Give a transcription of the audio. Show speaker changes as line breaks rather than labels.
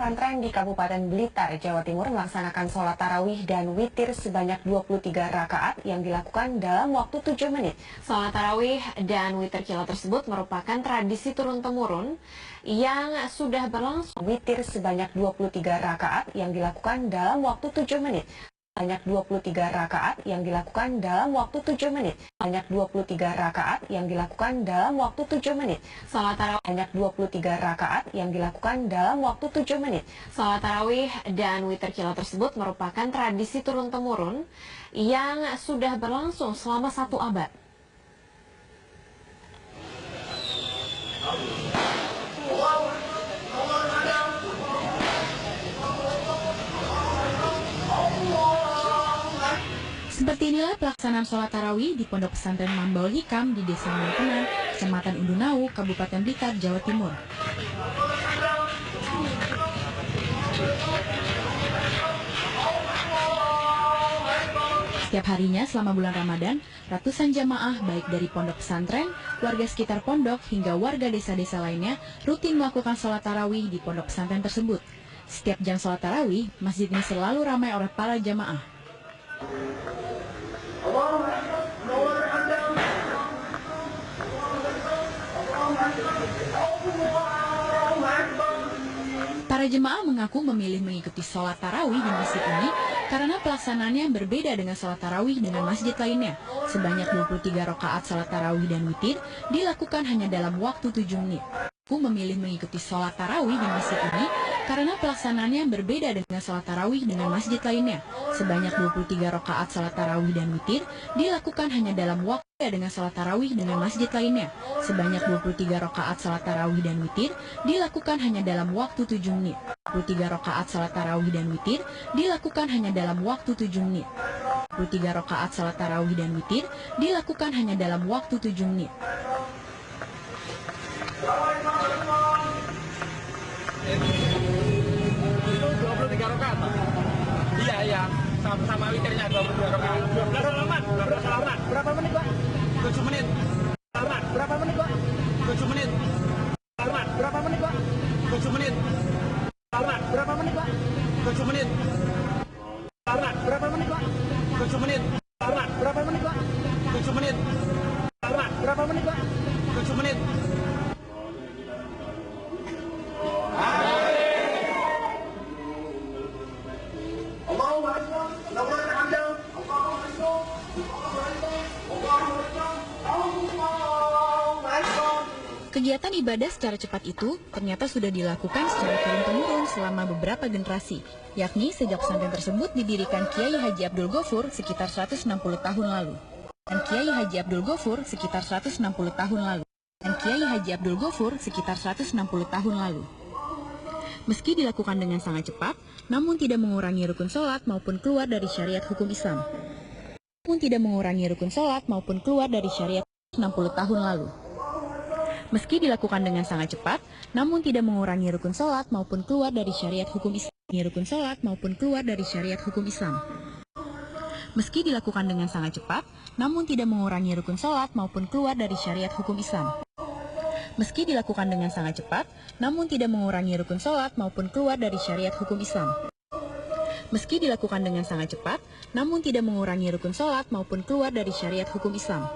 pesantren di Kabupaten Blitar, Jawa Timur melaksanakan sholat tarawih dan witir sebanyak 23 rakaat yang dilakukan dalam waktu 7 menit.
Sholat tarawih dan witir kilat tersebut merupakan tradisi turun-temurun yang sudah berlangsung.
Witir sebanyak 23 rakaat yang dilakukan dalam waktu 7 menit. Banyak 23 rakaat yang dilakukan dalam waktu 7 menit. Banyak 23 rakaat yang dilakukan dalam waktu 7 menit.
Sholat tarawih
Banyak 23 rakaat yang dilakukan dalam waktu 7 menit.
Sholat tarawih dan witir kilat tersebut merupakan tradisi turun-temurun yang sudah berlangsung selama 1 abad.
Seperti inilah pelaksanaan sholat tarawih di Pondok Pesantren Mambaul Hikam di Desa Mangkunan, Kecamatan Undunau, Kabupaten Blitar, Jawa Timur. Setiap harinya selama bulan Ramadan, ratusan jamaah baik dari pondok pesantren, warga sekitar pondok hingga warga desa-desa lainnya rutin melakukan sholat tarawih di pondok pesantren tersebut. Setiap jam sholat tarawih, masjid ini selalu ramai oleh para jamaah. Para jemaah mengaku memilih mengikuti sholat tarawih di masjid ini karena pelaksanaannya berbeda dengan sholat tarawih dengan masjid lainnya. Sebanyak 23 rakaat sholat tarawih dan witir dilakukan hanya dalam waktu 7 menit. Aku memilih mengikuti sholat tarawih di masjid ini karena pelaksanaannya berbeda dengan sholat tarawih dengan masjid lainnya. Sebanyak 23 rakaat sholat tarawih dan witir dilakukan hanya dalam waktu dengan sholat tarawih dengan masjid lainnya. Sebanyak 23 rakaat sholat tarawih dan witir dilakukan hanya dalam waktu 7 menit. 23 rakaat sholat tarawih dan witir dilakukan hanya dalam waktu 7 menit. 23 rakaat sholat tarawih dan witir dilakukan hanya dalam waktu 7 menit.
23 rakaat. Iya. Sama witirnya 22 rakaat. 12 salaman. Berapa menit, Pak? 7 menit. Salaman. Berapa menit, Pak? 7 menit. Salaman. Berapa menit, Pak? 7 menit. Salaman. Berapa menit, Pak? 7 menit. Salaman. Berapa menit, Pak? 7 menit. Salaman. Berapa menit, Pak? 7 menit. Salaman. Berapa menit, Pak? 7 menit.
Kegiatan ibadah secara cepat itu ternyata sudah dilakukan secara turun-temurun selama beberapa generasi, yakni sejak pesantren tersebut didirikan Kiai Haji Abdul Ghafur sekitar 160 tahun lalu. Dan Kiai Haji Abdul Ghafur sekitar 160 tahun lalu. Dan Kiai Haji Abdul Ghafur sekitar 160 tahun lalu. Meski dilakukan dengan sangat cepat, namun tidak mengurangi rukun sholat maupun keluar dari syariat hukum Islam. Namun tidak mengurangi rukun sholat maupun keluar dari syariat 60 tahun lalu. Meski dilakukan dengan sangat cepat, namun tidak mengurangi rukun sholat maupun keluar dari syariat hukum Islam. Rukun sholat maupun keluar dari syariat hukum Islam. Meski dilakukan dengan sangat cepat, namun tidak mengurangi rukun sholat maupun keluar dari syariat hukum Islam. Meski dilakukan dengan sangat cepat, namun tidak mengurangi rukun sholat maupun keluar dari syariat hukum Islam. Meski dilakukan dengan sangat cepat, namun tidak mengurangi rukun sholat maupun keluar dari syariat hukum Islam.